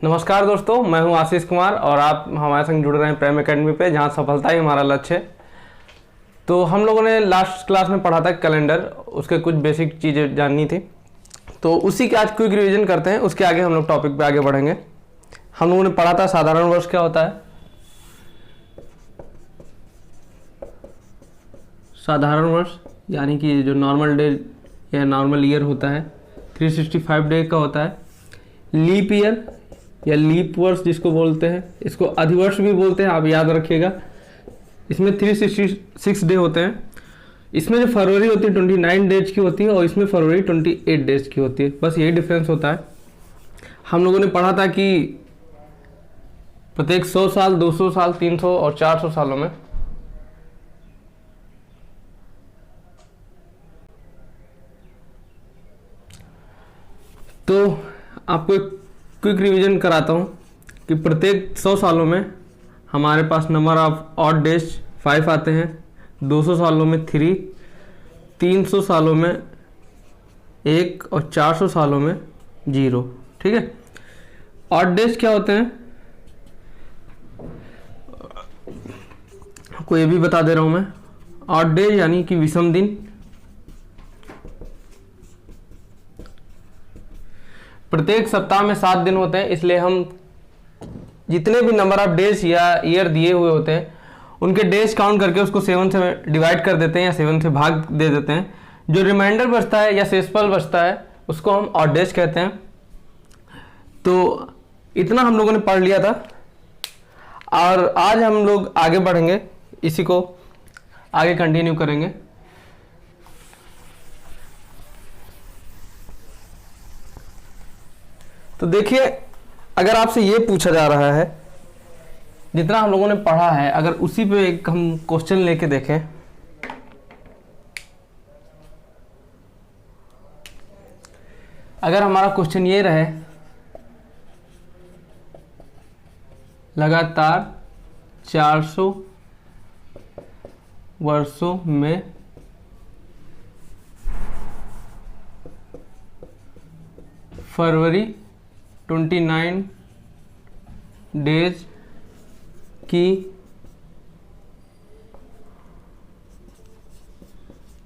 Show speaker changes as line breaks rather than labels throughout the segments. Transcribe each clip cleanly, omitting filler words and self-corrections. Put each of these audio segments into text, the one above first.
नमस्कार दोस्तों, मैं हूं आशीष कुमार और आप हमारे संग जुड़ रहे हैं प्राइम एकेडमी पे, जहां सफलता ही हमारा लक्ष्य है। तो हम लोगों ने लास्ट क्लास में पढ़ा था कैलेंडर, उसके कुछ बेसिक चीज़ें जाननी थी, तो उसी के आज क्विक रिवीजन करते हैं। उसके आगे हम लोग टॉपिक पे आगे बढ़ेंगे। हम लोगों ने पढ़ा था साधारण वर्ष क्या होता है। साधारण वर्ष यानी कि जो नॉर्मल डे या नॉर्मल ईयर होता है 365 डे का होता है। लीप ईयर या लीप वर्ष जिसको बोलते हैं, इसको अधिवर्ष भी बोलते हैं, आप याद रखिएगा। इसमें 366 डे होते हैं। इसमें जो फरवरी होती है 29 डेज की होती है और इसमें फरवरी 28 डेज की होती है, बस यही डिफरेंस होता है। हम लोगों ने पढ़ा था कि प्रत्येक 100 साल, 200 साल, 300 और 400 सालों में तो आपको एक क्विक रिवीजन कराता हूँ कि प्रत्येक 100 सालों में हमारे पास नंबर ऑफ ऑड डेज 5 आते हैं, 200 सालों में 3, 300 सालों में 1 और 400 सालों में 0। ठीक है। ऑड डेज क्या होते हैं आपको ये भी बता दे रहा हूँ मैं। ऑड डेज यानी कि विषम दिन। प्रत्येक सप्ताह में 7 दिन होते हैं, इसलिए हम जितने भी नंबर ऑफ डेज या ईयर दिए हुए होते हैं उनके डेज काउंट करके उसको 7 से डिवाइड कर देते हैं या 7 से भाग दे देते हैं। जो रिमाइंडर बचता है या शेषफल बचता है उसको हम ऑड डेज कहते हैं। तो इतना हम लोगों ने पढ़ लिया था और आज हम लोग आगे बढ़ेंगे, इसी को आगे कंटिन्यू करेंगे। तो देखिए, अगर आपसे ये पूछा जा रहा है जितना हम लोगों ने पढ़ा है, अगर उसी पे एक हम क्वेश्चन लेके देखें। अगर हमारा क्वेश्चन ये रहे, लगातार 400 वर्षों में फरवरी 29 डेज की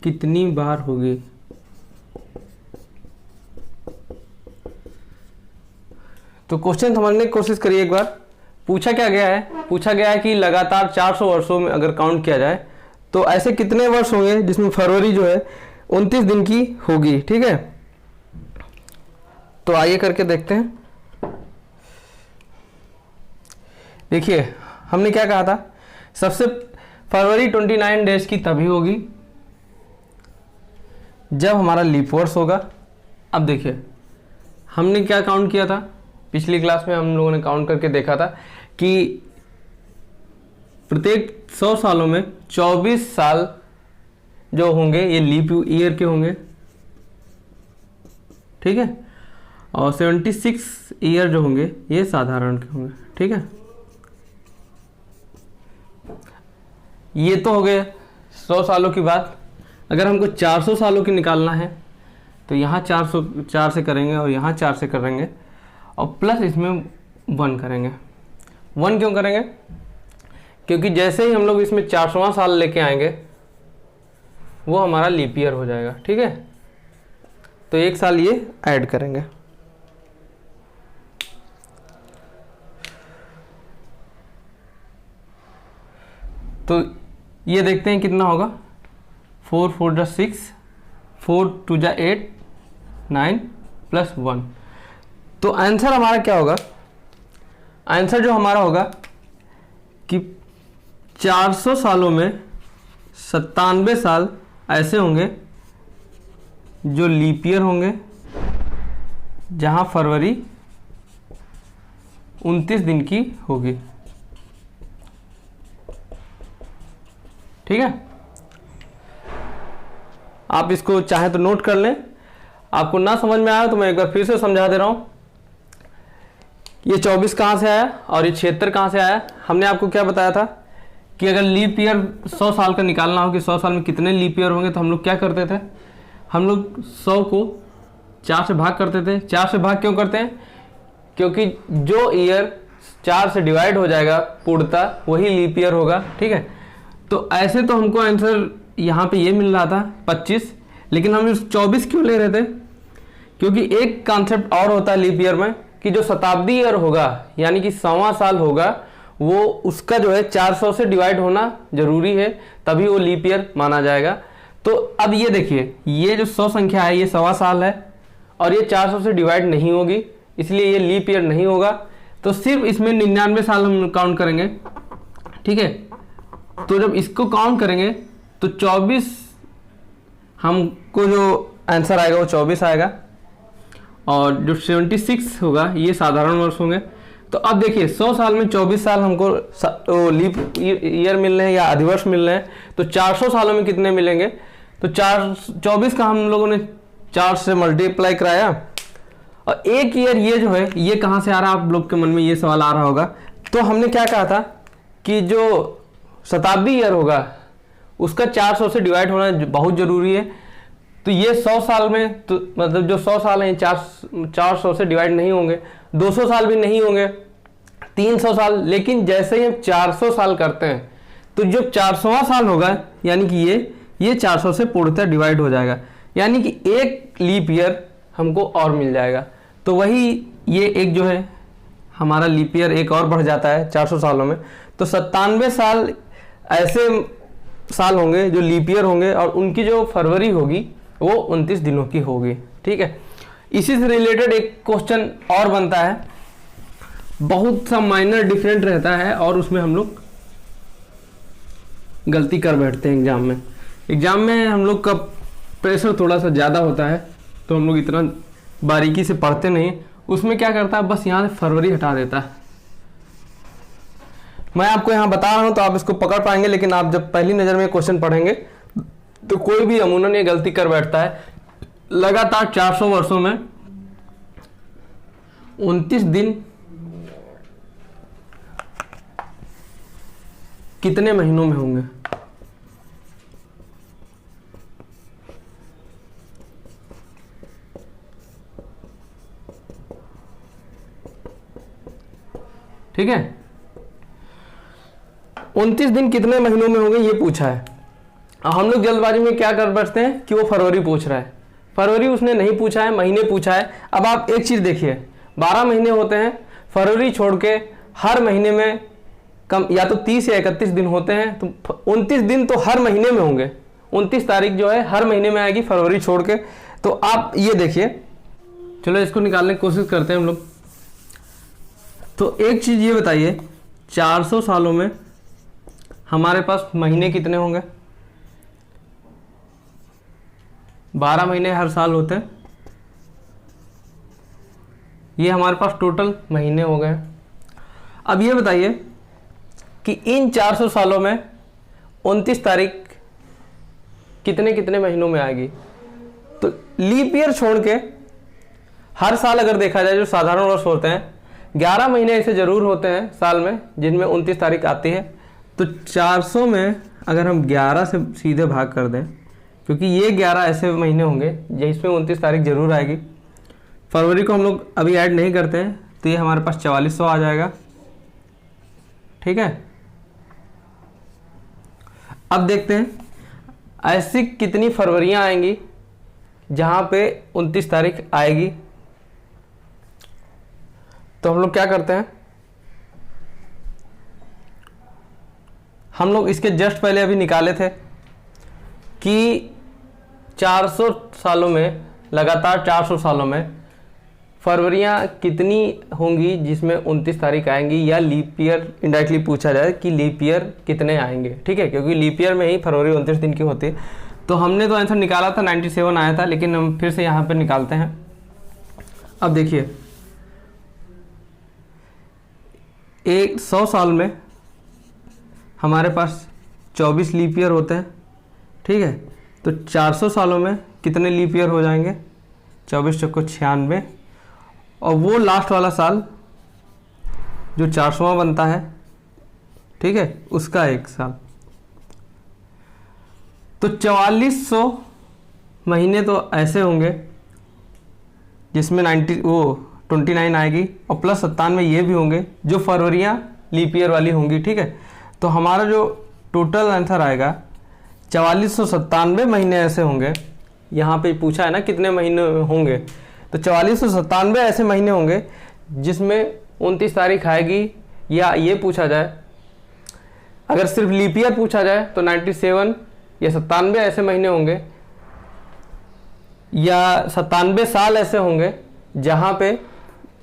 कितनी बार होगी। तो क्वेश्चन समझने की कोशिश करिए एक बार। पूछा क्या गया है? पूछा गया है कि लगातार 400 वर्षों में अगर काउंट किया जाए तो ऐसे कितने वर्ष होंगे जिसमें फरवरी जो है 29 दिन की होगी। ठीक है, तो आइए करके देखते हैं। देखिए, हमने क्या कहा था, सबसे फरवरी 29 डेज की तभी होगी जब हमारा लीप वर्ष होगा। अब देखिए, हमने क्या काउंट किया था पिछली क्लास में, हम लोगों ने काउंट करके देखा था कि प्रत्येक 100 सालों में 24 साल जो होंगे ये लीप ईयर के होंगे। ठीक है, और 76 ईयर जो होंगे ये साधारण के होंगे। ठीक है, ये तो हो गए 100 सालों की बात। अगर हमको 400 सालों की निकालना है तो यहाँ 4 से करेंगे और यहाँ 4 से करेंगे और प्लस इसमें 1 करेंगे। 1 क्यों करेंगे? क्योंकि जैसे ही हम लोग इसमें 400वां साल लेके आएंगे वो हमारा लीप ईयर हो जाएगा। ठीक है, तो 1 साल ये ऐड करेंगे। तो ये देखते हैं कितना होगा। 4 4 जा 6, 4 2 जा 8, 9 प्लस 1। तो आंसर हमारा क्या होगा? आंसर जो हमारा होगा कि 400 सालों में 97 साल ऐसे होंगे जो लीप ईयर होंगे, जहां फरवरी 29 दिन की होगी। ठीक है, आप इसको चाहे तो नोट कर लें। आपको ना समझ में आया तो मैं एक बार फिर से समझा दे रहा हूं। ये 24 कहाँ से आया और ये 76 कहाँ से आया? हमने आपको क्या बताया था कि अगर लीप ईयर 100 साल का निकालना हो कि 100 साल में कितने लीप ईयर होंगे, तो हम लोग क्या करते थे, हम लोग 100 को 4 से भाग करते थे। 4 से भाग क्यों करते हैं? क्योंकि जो ईयर 4 से डिवाइड हो जाएगा पूर्णतः वही लीप ईयर होगा। ठीक है, तो ऐसे तो हमको आंसर यहाँ पे ये मिल रहा था 25, लेकिन हम 24 क्यों ले रहे थे? क्योंकि एक कॉन्सेप्ट और होता है लीप ईयर में कि जो शताब्दी ईयर होगा यानी कि 100वां साल होगा वो उसका जो है 400 से डिवाइड होना जरूरी है, तभी वो लीप ईयर माना जाएगा। तो अब ये देखिए, ये जो 100 संख्या है ये 100वां साल है और ये 400 से डिवाइड नहीं होगी, इसलिए ये लीप ईयर नहीं होगा। तो सिर्फ इसमें 99 साल हम काउंट करेंगे। ठीक है, तो जब इसको काउंट करेंगे तो 24, हमको जो आंसर आएगा वो 24 आएगा और जो 76 होगा ये साधारण वर्ष होंगे। तो अब देखिए 100 साल में 24 साल हमको लीप ईयर मिल रहे हैं या अधिवर्ष मिल रहे हैं, तो 400 सालों में कितने मिलेंगे? तो 24 का हम लोगों ने 4 से मल्टीप्लाई कराया और एक ईयर ये जो है ये कहाँ से आ रहा है? आप लोग के मन में ये सवाल आ रहा होगा। तो हमने क्या कहा था कि जो शताब्दी ईयर होगा उसका 400 से डिवाइड होना बहुत ज़रूरी है। तो ये 100 साल में तो मतलब जो 100 साल हैं 400 से डिवाइड नहीं होंगे, 200 साल भी नहीं होंगे, 300 साल। लेकिन जैसे ही हम 400 साल करते हैं तो जो 400वां साल होगा यानी कि ये 400 से पूर्णतः डिवाइड हो जाएगा, यानी कि एक लीप ईयर हमको और मिल जाएगा। तो वही ये एक जो है हमारा लीप ईयर एक और बढ़ जाता है 400 सालों में। तो 97 साल ऐसे साल होंगे जो लीप ईयर होंगे और उनकी जो फरवरी होगी वो 29 दिनों की होगी। ठीक है, इसी से रिलेटेड एक क्वेश्चन और बनता है, बहुत सा माइनर डिफरेंट रहता है और उसमें हम लोग गलती कर बैठते हैं एग्जाम में हम लोग का प्रेशर थोड़ा सा ज़्यादा होता है तो हम लोग इतना बारीकी से पढ़ते नहीं। उसमें क्या करता है, बस यहाँ से फरवरी हटा देता है। मैं आपको यहाँ बता रहा हूँ तो आप इसको पकड़ पाएंगे, लेकिन आप जब पहली नज़र में क्वेश्चन पढ़ेंगे तो कोई भी अमूमन ये गलती कर बैठता है। लगातार 400 वर्षों में 29 दिन कितने महीनों में होंगे? ठीक है, 29 दिन कितने महीनों में होंगे ये पूछा है। हम लोग जल्दबाजी में क्या कर बैठते हैं कि वो फरवरी पूछ रहा है। फरवरी उसने नहीं पूछा है, महीने पूछा है। अब आप एक चीज़ देखिए, 12 महीने होते हैं, फरवरी छोड़ के हर महीने में कम या तो 30 या 31 दिन होते हैं, तो 29 दिन तो हर महीने में होंगे। 29 तारीख जो है हर महीने में आएगी फरवरी छोड़ के। तो आप ये देखिए, चलो इसको निकालने की कोशिश करते हैं हम लोग। तो एक चीज़ ये बताइए, 400 सालों में हमारे पास महीने कितने होंगे? 12 महीने हर साल होते हैं, ये हमारे पास टोटल महीने हो गए। अब ये बताइए कि इन 400 सालों में 29 तारीख कितने कितने महीनों में आएगी? तो लीप ईयर छोड़ के हर साल अगर देखा जाए जो साधारण वर्ष होते हैं, 11 महीने ऐसे जरूर होते हैं साल में जिनमें 29 तारीख आती है। तो 400 में अगर हम 11 से सीधे भाग कर दें, क्योंकि ये 11 ऐसे महीने होंगे जिसमें 29 तारीख जरूर आएगी। फरवरी को हम लोग अभी ऐड नहीं करते हैं तो ये हमारे पास 4400 आ जाएगा। ठीक है, अब देखते हैं ऐसी कितनी फरवरियां आएंगी जहां पे 29 तारीख आएगी। तो हम लोग क्या करते हैं, हम लोग इसके जस्ट पहले अभी निकाले थे कि 400 सालों में, लगातार 400 सालों में फरवरियां कितनी होंगी जिसमें 29 तारीख आएंगी, या लीप ईयर इनडायरेक्टली पूछा जाए कि लीप ईयर कितने आएंगे। ठीक है, क्योंकि लीप ईयर में ही फरवरी 29 दिन की होती है। तो हमने तो आंसर निकाला था 97 आया था, लेकिन हम फिर से यहाँ पर निकालते हैं। अब देखिए, 100 साल में हमारे पास 24 लीप ईयर होते हैं। ठीक है, तो 400 सालों में कितने लीप ईयर हो जाएंगे? 24 चौको 96, और वो लास्ट वाला साल जो 400वां बनता है, ठीक है, उसका एक साल। तो 4400 महीने तो ऐसे होंगे जिसमें 29 आएगी और प्लस 97 ये भी होंगे जो फरवरियाँ लीप ईयर वाली होंगी, ठीक है। तो हमारा जो टोटल आंसर आएगा 4497 महीने ऐसे होंगे। यहाँ पे पूछा है ना कितने महीने होंगे, तो 4497 ऐसे महीने होंगे जिसमें 29 तारीख आएगी। या ये पूछा जाए, अगर सिर्फ लीप ईयर पूछा जाए तो 97 या 97 ऐसे महीने होंगे, या 97 साल ऐसे होंगे जहाँ पे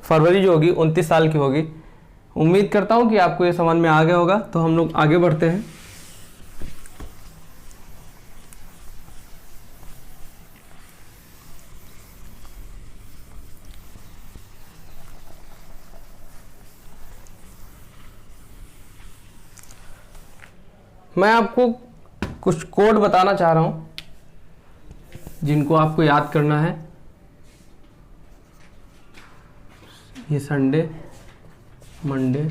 फरवरी जो होगी 29 साल की होगी। उम्मीद करता हूँ कि आपको ये समझ में आ गया होगा। तो हम लोग आगे बढ़ते हैं। मैं आपको कुछ कोड बताना चाह रहा हूँ जिनको आपको याद करना है। ये Sunday, Monday,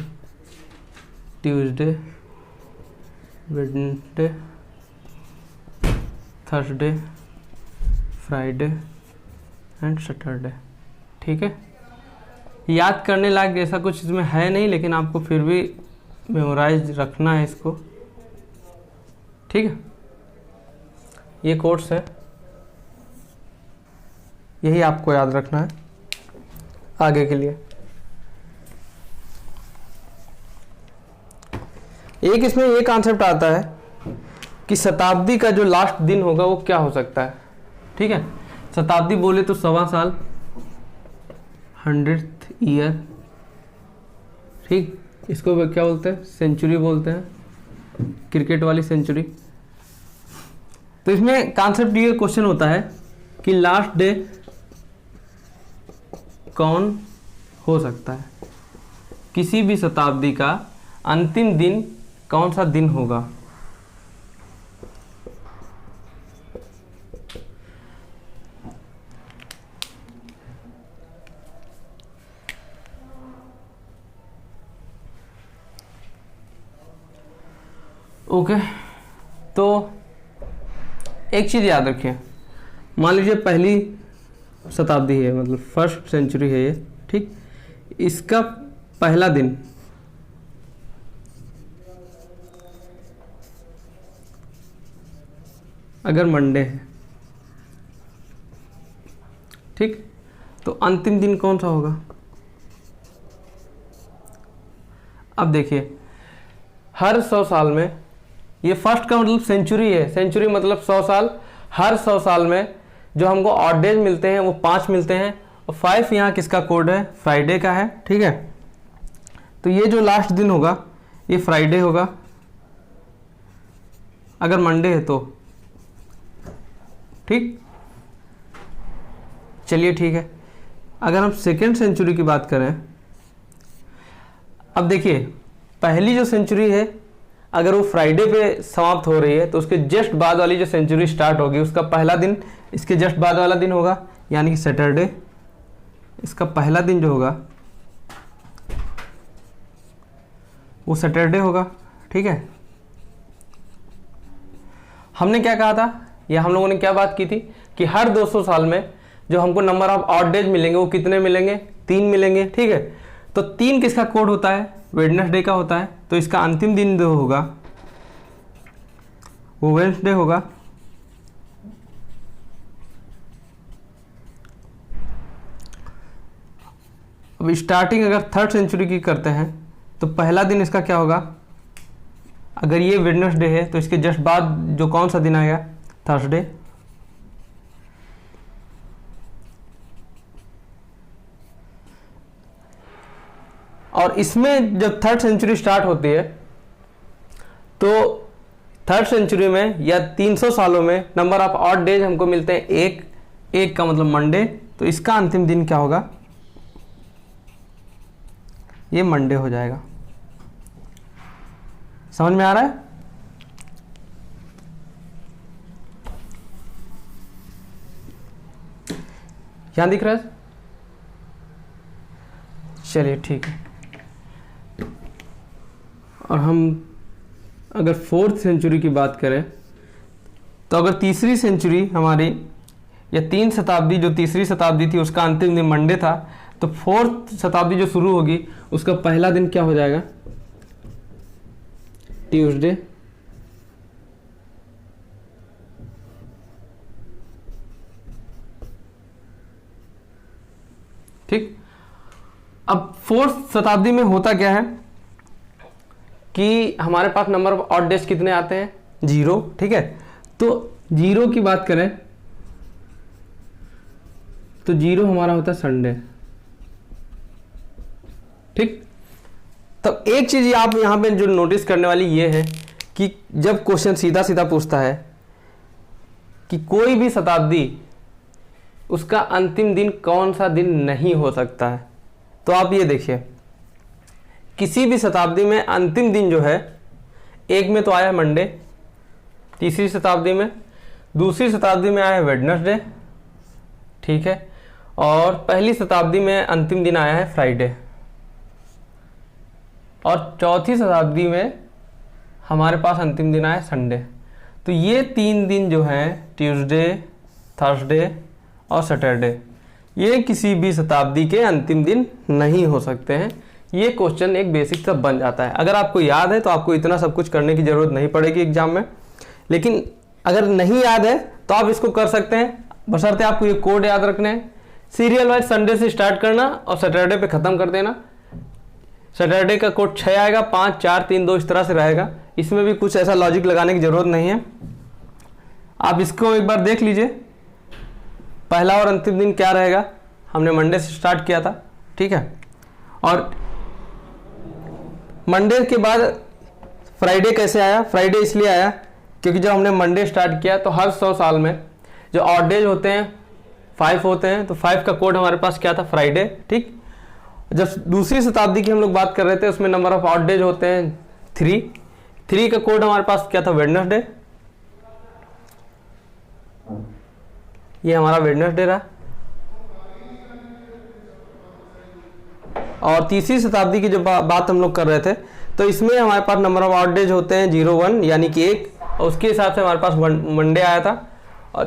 Tuesday, Wednesday, Thursday, Friday and Saturday, ठीक है। याद करने लायक ऐसा कुछ इसमें है नहीं, लेकिन आपको फिर भी मेमोराइज रखना है इसको, ठीक है। ये कोर्स है, यही आपको याद रखना है आगे के लिए। एक इसमें ये कॉन्सेप्ट आता है कि शताब्दी का जो लास्ट दिन होगा वो क्या हो सकता है, ठीक है। शताब्दी बोले तो 1.25 साल, 100th ईयर, ठीक। इसको क्या बोलते हैं, सेंचुरी बोलते हैं, क्रिकेट वाली सेंचुरी। तो इसमें कॉन्सेप्ट ये क्वेश्चन होता है कि लास्ट डे कौन हो सकता है, किसी भी शताब्दी का अंतिम दिन कौन सा दिन होगा। ओके, तो एक चीज़ याद रखिए, मान लीजिए पहली शताब्दी है, मतलब फर्स्ट सेंचुरी है ये, ठीक। इसका पहला दिन अगर मंडे है, ठीक, तो अंतिम दिन कौन सा होगा। अब देखिए, हर 100 साल में, ये फर्स्ट का मतलब सेंचुरी है, सेंचुरी मतलब 100 साल। हर 100 साल में जो हमको ऑड डेज मिलते हैं वो 5 मिलते हैं, और 5 यहाँ किसका कोड है, फ्राइडे का है, ठीक है। तो ये जो लास्ट दिन होगा ये फ्राइडे होगा अगर मंडे है तो, ठीक। चलिए ठीक है। अगर हम सेकेंड सेंचुरी की बात करें, अब देखिए पहली जो सेंचुरी है अगर वो फ्राइडे पे समाप्त हो रही है तो उसके जस्ट बाद वाली जो सेंचुरी स्टार्ट होगी उसका पहला दिन इसके जस्ट बाद वाला दिन होगा, यानी कि सैटरडे। इसका पहला दिन जो होगा वो सैटरडे होगा, ठीक है। हमने क्या कहा था, या हम लोगों ने क्या बात की थी कि हर 200 साल में जो हमको नंबर ऑफ ऑड डेज मिलेंगे वो कितने मिलेंगे, 3 मिलेंगे, ठीक है। तो 3 किसका कोड होता है, वेडनेसडे का होता है। तो इसका अंतिम दिन जो होगा वो वेडनेसडे होगा। अब स्टार्टिंग अगर थर्ड सेंचुरी की करते हैं तो पहला दिन इसका क्या होगा, अगर ये वेडनेसडे है तो इसके जस्ट बाद जो कौन सा दिन आएगा, थर्सडे। और इसमें जब थर्ड सेंचुरी स्टार्ट होती है तो थर्ड सेंचुरी में या 300 सालों में नंबर ऑफ ऑड डेज हमको मिलते हैं एक का मतलब मंडे। तो इसका अंतिम दिन क्या होगा, ये मंडे हो जाएगा। समझ में आ रहा है। यहाँ दिख रहा है। चलिए ठीक है। और हम अगर फोर्थ सेंचुरी की बात करें तो अगर तीसरी सेंचुरी हमारी या 3 शताब्दी जो तीसरी शताब्दी थी उसका अंतिम दिन मंडे था, तो 4th शताब्दी जो शुरू होगी उसका पहला दिन क्या हो जाएगा? ट्यूसडे। ठीक। अब 4th शताब्दी में होता क्या है कि हमारे पास नंबर ऑफ ऑड डेज कितने आते हैं? 0। ठीक है, तो 0 की बात करें तो 0 हमारा होता है संडे। ठीक, तो एक चीज आप यहां पे जो नोटिस करने वाली ये है कि जब क्वेश्चन सीधा सीधा पूछता है कि कोई भी शताब्दी उसका अंतिम दिन कौन सा दिन नहीं हो सकता है, तो आप ये देखिए किसी भी शताब्दी में अंतिम दिन जो है, एक में तो आया है मंडे, तीसरी शताब्दी में, दूसरी शताब्दी में आया है वेडनेसडे, ठीक है, और पहली शताब्दी में अंतिम दिन आया है फ्राइडे, और चौथी शताब्दी में हमारे पास अंतिम दिन आया संडे। तो ये 3 दिन जो हैं ट्यूसडे, थर्सडे और सैटरडे, ये किसी भी शताब्दी के अंतिम दिन नहीं हो सकते हैं। ये क्वेश्चन एक बेसिक सा बन जाता है। अगर आपको याद है तो आपको इतना सब कुछ करने की ज़रूरत नहीं पड़ेगी एग्जाम में, लेकिन अगर नहीं याद है तो आप इसको कर सकते हैं, बशर्ते आपको ये कोड याद रखने हैं। सीरियल वाइज संडे से स्टार्ट करना और सैटरडे पे ख़त्म कर देना। सैटरडे का कोड 6 आएगा, 5 4 3 2 इस तरह से रहेगा। इसमें भी कुछ ऐसा लॉजिक लगाने की ज़रूरत नहीं है। आप इसको एक बार देख लीजिए, पहला और अंतिम दिन क्या रहेगा। हमने मंडे से स्टार्ट किया था, ठीक है, और मंडे के बाद फ्राइडे कैसे आया? फ्राइडे इसलिए आया क्योंकि जब हमने मंडे स्टार्ट किया तो हर 100 साल में जो ऑड डेज होते हैं 5 होते हैं, तो 5 का कोड हमारे पास क्या था? फ्राइडे। ठीक, जब दूसरी शताब्दी की हम लोग बात कर रहे थे उसमें नंबर ऑफ ऑड डेज होते हैं 3 का कोड हमारे पास क्या था? वेडनेसडे। ये हमारा वेडनेसडे रहा। और तीसरी शताब्दी की जब बात हम लोग कर रहे थे तो इसमें हमारे पास नंबर ऑफ ऑड डेज होते हैं 0 1 यानी कि 1, और उसके हिसाब से हमारे पास मंडे आया था। और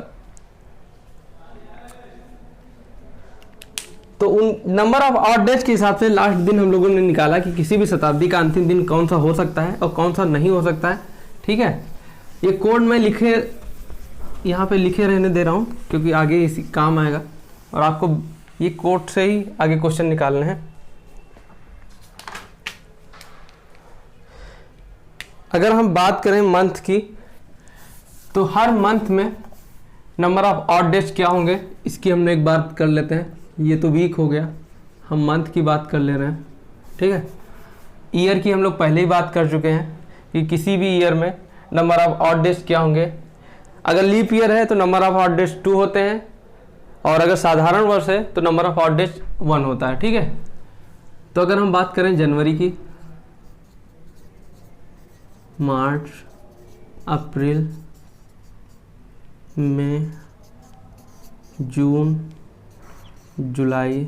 तो उन नंबर ऑफ ऑड डेज के हिसाब से लास्ट दिन हम लोगों ने निकाला कि किसी भी शताब्दी का अंतिम दिन कौन सा हो सकता है और कौन सा नहीं हो सकता है। ठीक है, ये कोड मैं यहाँ पे लिखे रहने दे रहा हूँ क्योंकि आगे इसी काम आएगा, और आपको ये कोड से ही आगे क्वेश्चन निकालने हैं। अगर हम बात करें मंथ की, तो हर मंथ में नंबर ऑफ ऑड डेज क्या होंगे इसकी हमने एक बात कर लेते हैं। ये तो वीक हो गया, हम मंथ की बात कर ले रहे हैं। ठीक है, ईयर की हम लोग पहले ही बात कर चुके हैं कि किसी भी ईयर में नंबर ऑफ ऑड डेज क्या होंगे। अगर लीप ईयर है तो नंबर ऑफ ऑड डेज 2 होते हैं, और अगर साधारण वर्ष है तो नंबर ऑफ ऑड डेज 1 होता है। ठीक है, तो अगर हम बात करें जनवरी की, मार्च, अप्रैल, मई, जून, जुलाई,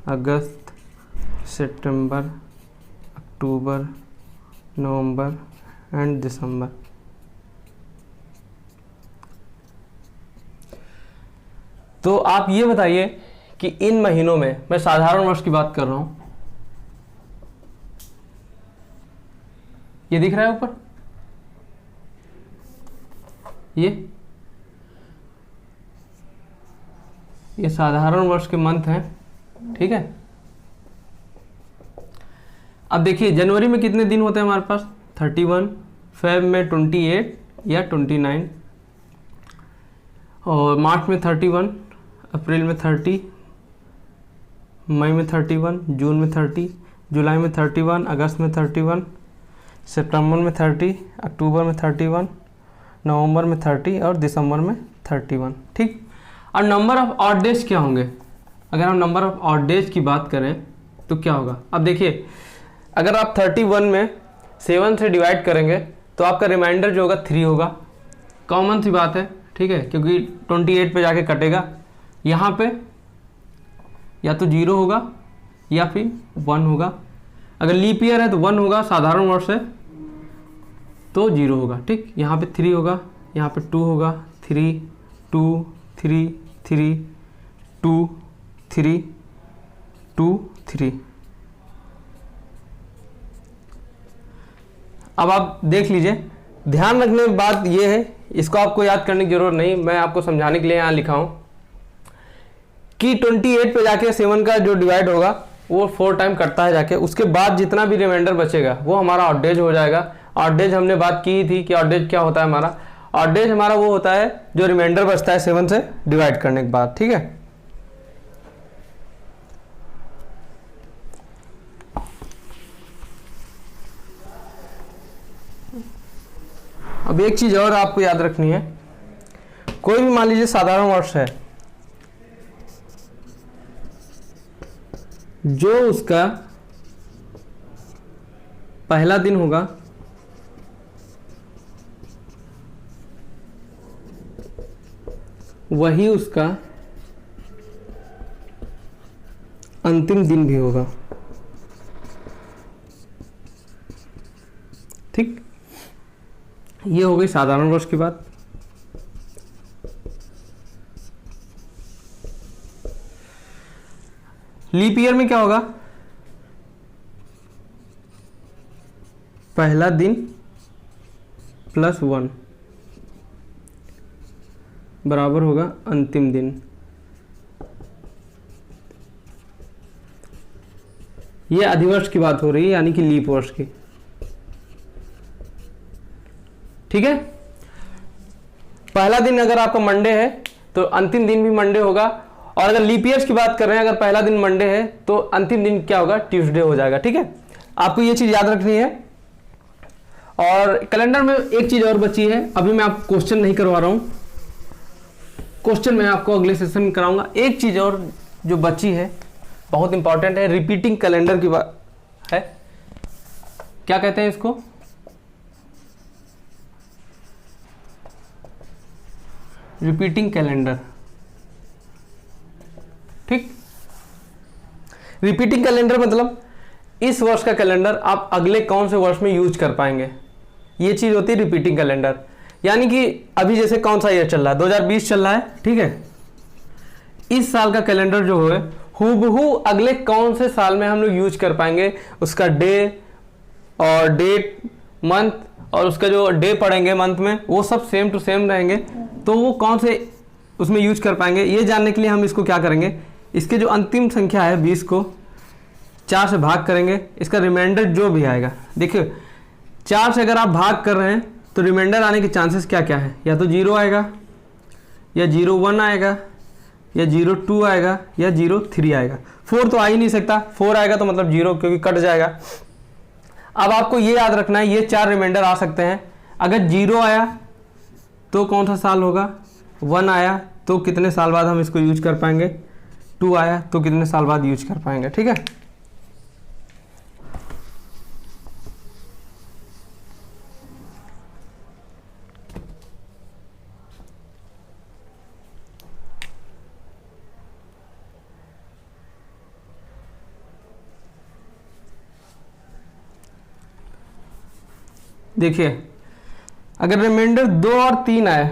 अगस्त, सितंबर, अक्टूबर, नवंबर एंड दिसंबर। तो आप ये बताइए कि इन महीनों में, मैं साधारण वर्ष की बात कर रहा हूं, ये दिख रहा है ऊपर, ये साधारण वर्ष के मंथ हैं। ठीक है, अब देखिए जनवरी में कितने दिन होते हैं हमारे पास? 31, फेब में 28 या 29, और मार्च में 31, अप्रैल में 30, मई में 31, जून में 30, जुलाई में 31, अगस्त में 31, सितंबर में 30, अक्टूबर में 31, नवंबर में 30 और दिसंबर में 31। ठीक, और नंबर ऑफ ऑड डेज क्या होंगे? अगर हम नंबर ऑफ ऑड डेज की बात करें तो क्या होगा? अब देखिए, अगर आप 31 में 7 से डिवाइड करेंगे तो आपका रिमाइंडर जो होगा 3 होगा। कॉमन सी बात है, ठीक है, क्योंकि 28 पे जाके कटेगा। यहाँ पे या तो 0 होगा या फिर 1 होगा। अगर लीप ईयर है तो 1 होगा, साधारण वर्ष है तो 0 होगा। ठीक, यहाँ पे 3 होगा, यहाँ पे 2 होगा, 3 2 3 3 2 3 2 3। अब आप देख लीजिए, ध्यान रखने की बात यह है, इसको आपको याद करने की जरूरत नहीं, मैं आपको समझाने के लिए यहाँ लिखा हूँ कि 28 पे जाके 7 का जो डिवाइड होगा वो 4 टाइम कटता है जाके, उसके बाद जितना भी रिमाइंडर बचेगा वो हमारा ऑड डेज हो जाएगा। ऑड डेज हमने बात की थी कि ऑड डेज क्या होता है हमारा, ऑड डेज हमारा वो होता है जो रिमाइंडर बचता है 7 से डिवाइड करने के बाद, ठीक है। अब एक चीज और आपको याद रखनी है, कोई भी मान लीजिए साधारण वर्ष है, जो उसका पहला दिन होगा वही उसका अंतिम दिन भी होगा, ठीक। ये हो गई साधारण वर्ष की बात। लीप ईयर में क्या होगा, पहला दिन प्लस 1 बराबर होगा अंतिम दिन। ये अधिवर्ष की बात हो रही है, यानी कि लीप वर्ष की, ठीक है। पहला दिन अगर आपका मंडे है तो अंतिम दिन भी मंडे होगा, और अगर लीप ईयर्स की बात कर रहे हैं, अगर पहला दिन मंडे है तो अंतिम दिन क्या होगा, ट्यूसडे हो जाएगा, ठीक है। आपको ये चीज याद रखनी है। और कैलेंडर में एक चीज और बची है, अभी मैं आपको क्वेश्चन नहीं करवा रहा हूं, क्वेश्चन मैं आपको अगले सेशन में कराऊंगा। एक चीज और जो बची है बहुत इंपॉर्टेंट है, रिपीटिंग कैलेंडर की बात है। क्या कहते हैं इसको, रिपीटिंग कैलेंडर, ठीक। रिपीटिंग कैलेंडर मतलब इस वर्ष का कैलेंडर आप अगले कौन से वर्ष में यूज कर पाएंगे, ये चीज होती है रिपीटिंग कैलेंडर। यानी कि अभी जैसे कौन सा ईयर चल रहा है, 2020 चल रहा है, ठीक है। इस साल का कैलेंडर जो है हूबहू अगले कौन से साल में हम लोग यूज कर पाएंगे, उसका डे और डेट, मंथ, और उसका जो डे पढ़ेंगे मंथ में वो सब सेम टू सेम रहेंगे, तो वो कौन से उसमें यूज कर पाएंगे, ये जानने के लिए हम इसको क्या करेंगे, इसके जो अंतिम संख्या है 20 को 4 से भाग करेंगे, इसका रिमाइंडर जो भी आएगा, देखिए 4 से अगर आप भाग कर रहे हैं तो रिमाइंडर आने के चांसेस क्या क्या है, या तो 0 आएगा, या 01 आएगा, या 02 आएगा, या 03 आएगा। 4 तो आ ही नहीं सकता, 4 आएगा तो मतलब 0, क्योंकि कट जाएगा। अब आपको ये याद रखना है, ये 4 रिमाइंडर आ सकते हैं। अगर 0 आया तो कौन सा साल होगा, 1 आया तो कितने साल बाद हम इसको यूज कर पाएंगे, 2 आया तो कितने साल बाद यूज कर पाएंगे, ठीक है। देखिए अगर रिमाइंडर 2 और 3 आए,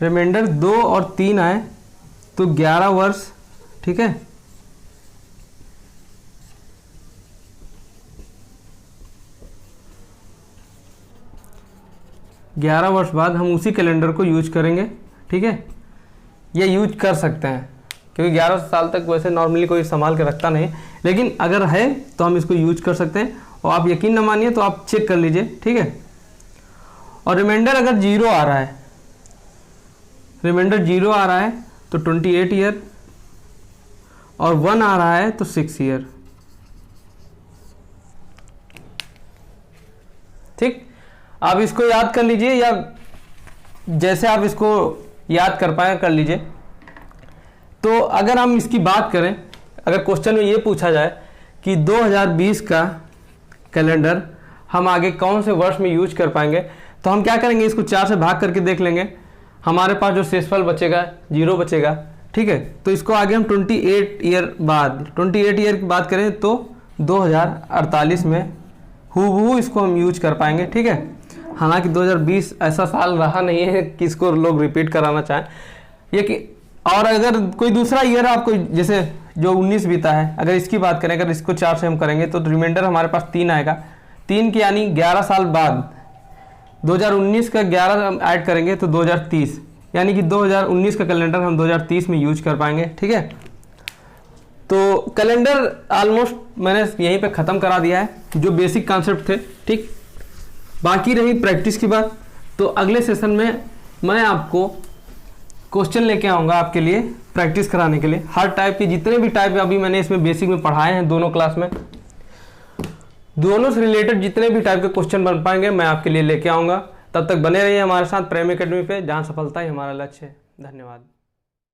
रिमाइंडर 2 और 3 आए तो 11 वर्ष, ठीक है। ग्यारह वर्ष बाद हम उसी कैलेंडर को यूज करेंगे, ठीक है। ये यूज कर सकते हैं क्योंकि 11 साल तक वैसे नॉर्मली कोई संभाल के रखता नहीं, लेकिन अगर है तो हम इसको यूज कर सकते हैं। और आप यकीन न मानिए तो आप चेक कर लीजिए, ठीक है। और रिमाइंडर अगर 0 आ रहा है, रिमाइंडर 0 आ रहा है तो 28 ईयर, और 1 आ रहा है तो 6 ईयर, ठीक। आप इसको याद कर लीजिए, या जैसे आप इसको याद कर पाए कर लीजिए। तो अगर हम इसकी बात करें, अगर क्वेश्चन में ये पूछा जाए कि 2020 का कैलेंडर हम आगे कौन से वर्ष में यूज कर पाएंगे, तो हम क्या करेंगे, इसको 4 से भाग करके देख लेंगे, हमारे पास जो शेषफल बचेगा 0 बचेगा, ठीक है। तो इसको आगे हम 28 ईयर बाद, 28 ईयर की बात करें तो 2048 में हूबहू इसको हम यूज कर पाएंगे, ठीक है। हालांकि 2020 ऐसा साल रहा नहीं है कि इसको लोग रिपीट कराना चाहें, ये कि और अगर कोई दूसरा ईयर आपको, जैसे जो 19 बीता है, अगर इसकी बात करें, अगर इसको 4 से हम करेंगे तो रिमाइंडर हमारे पास 3 आएगा। 3 की यानी 11 साल बाद 2019 का 11 ऐड करेंगे तो 2030, यानी कि 2019 का कैलेंडर हम 2030 में यूज कर पाएंगे। ठीक है, तो कैलेंडर ऑलमोस्ट मैंने यहीं पे ख़त्म करा दिया है, जो बेसिक कॉन्सेप्ट थे। ठीक, बाकी रही प्रैक्टिस की बात, तो अगले सेशन में मैं आपको क्वेश्चन लेके आऊँगा आपके लिए प्रैक्टिस कराने के लिए। हर टाइप के जितने भी टाइप अभी मैंने इसमें बेसिक में पढ़ाए हैं दोनों क्लास में, दोनों से रिलेटेड जितने भी टाइप के क्वेश्चन बन पाएंगे मैं आपके लिए लेके आऊँगा। तब तक बने रहिए हमारे साथ प्रेम एकेडमी पे, जहाँ सफलता ही हमारा लक्ष्य है। धन्यवाद।